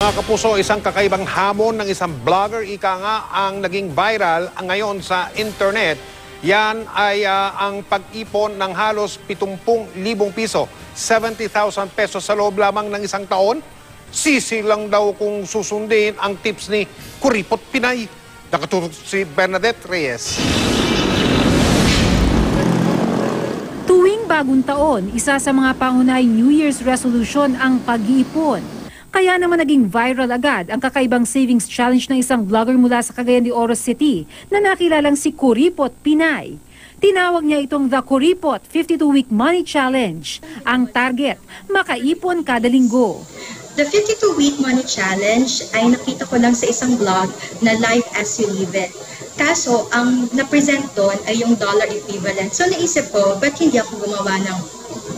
Mga kapuso, isang kakaibang hamon ng isang vlogger, ika nga, ang naging viral ngayon sa internet. Yan ay ang pag-ipon ng halos 70,000 piso, 70,000 pesos sa loob lamang ng isang taon. Sisi lang daw kung susundin ang tips ni Kuripot Pinay. Nakatutok si Bernadette Reyes. Tuwing bagong taon, isa sa mga pangunahing New Year's resolution ang pag-iipon. Kaya naman naging viral agad ang kakaibang savings challenge ng isang vlogger mula sa Cagayan de Oro City na nakilalang si Kuripot Pinay. Tinawag niya itong The Kuripot 52-Week Money Challenge. Ang target, makaipon kada linggo. The 52-Week Money Challenge ay nakita ko lang sa isang blog na Life as You Live It. Kaso, ang na-present doon ay yung dollar equivalent. So naisip ko, ba't hindi ako gumawa ng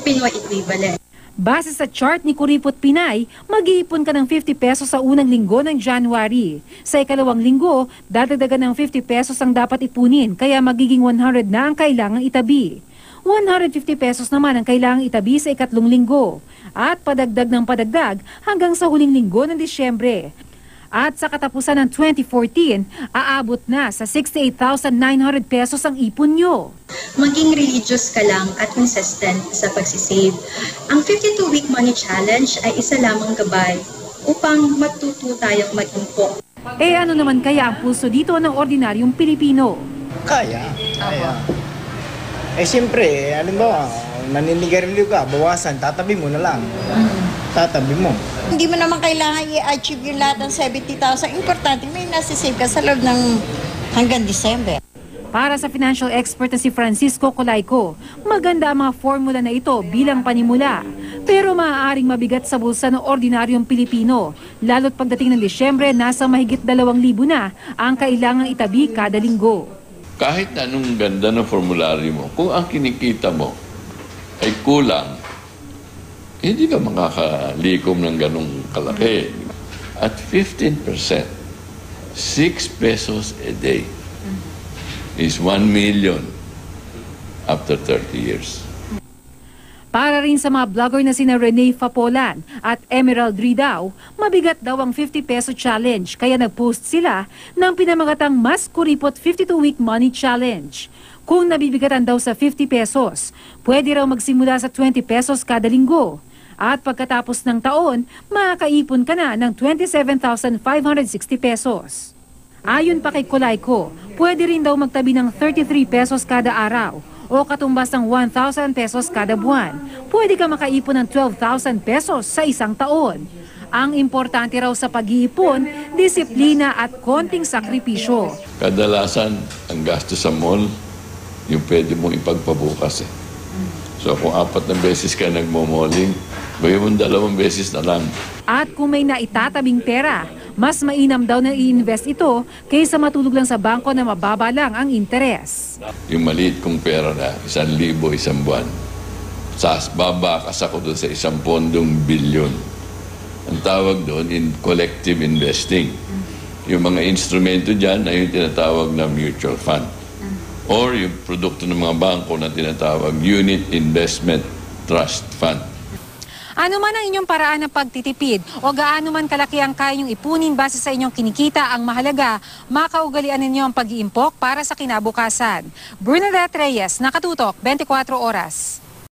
Pinoy equivalent? Base sa chart ni Kuripot Pinay, mag-iipon ka ng 50 pesos sa unang linggo ng January. Sa ikalawang linggo, dadagdagan ng 50 pesos ang dapat ipunin, kaya magiging 100 na ang kailangang itabi. 150 pesos naman ang kailangang itabi sa ikatlong linggo. At padagdag ng padagdag hanggang sa huling linggo ng Disyembre. At sa katapusan ng 2014, aabot na sa 68,900 pesos ang ipon nyo. Maging religious ka lang at consistent sa pagsisave. Ang 52-Week Money Challenge ay isa lamang gabay upang matuto tayong mag-impok. Eh ano naman kaya ang pulso dito ng ordinaryong Pilipino? Kaya. Eh siyempre, halimbawa, naninigarilyo ka, bawasan, tatabi mo na lang. Tatabi mo. Hindi mo naman kailangan i-achieve yung lahat ng 70,000. Importante, may nasisave ka sa loob ng hanggang December. Para sa financial expert na si Francisco Colayco, maganda ang mga formula na ito bilang panimula. Pero maaaring mabigat sa bulsa ng ordinaryong Pilipino. Lalo't pagdating ng Disyembre, nasa mahigit 2,000 na ang kailangang itabi kada linggo. Kahit anong ganda ng formularyo mo, kung ang kinikita mo ay kulang, hindi ka makakalikom ng ganong kalaki. At 15%, 6 pesos a day is 1 million after 30 years. Para rin sa mga vlogger na sina Rene Fapolan at Emerald Ridao, mabigat daw ang 50 peso challenge kaya nag-post sila ng pinamagatang Mas Kuripot 52-Week Money Challenge. Kung nabibigatan daw sa 50 pesos, pwede raw magsimula sa 20 pesos kada linggo. At pagkatapos ng taon, makakaipon ka na ng 27,560 pesos. Ayon pa kay Colayco, pwede rin daw magtabi ng 33 pesos kada araw o katumbas ng 1,000 pesos kada buwan. Pwede ka makaipon ng 12,000 pesos sa isang taon. Ang importante raw sa pag-iipon, disiplina at konting sakripisyo. Kadalasan, ang gasto sa mall, yung pwede mong ipagpabukas eh. So kung 4 na beses ka nagmo-malling, bayo mo 2 beses na lang. At kung may naitatabing pera, mas mainam daw na i-invest ito kaysa matulog lang sa bangko na mababa lang ang interes. Yung maliit kong pera na 1,000 isang buwan, babakas ako doon sa 1 pondong bilyon. Ang tawag doon in collective investing. Yung mga instrumento dyan ay yung tinatawag na mutual fund. Or yung produkto ng mga bangko na tinatawag Unit Investment Trust Fund. Ano man ang inyong paraan ng pagtitipid o gaano man kalaki ang kaya niyong ipunin base sa inyong kinikita, ang mahalaga, makaugalian ninyo ang pag-iimpok para sa kinabukasan. Bernadette Reyes, Nakatutok, 24 Oras.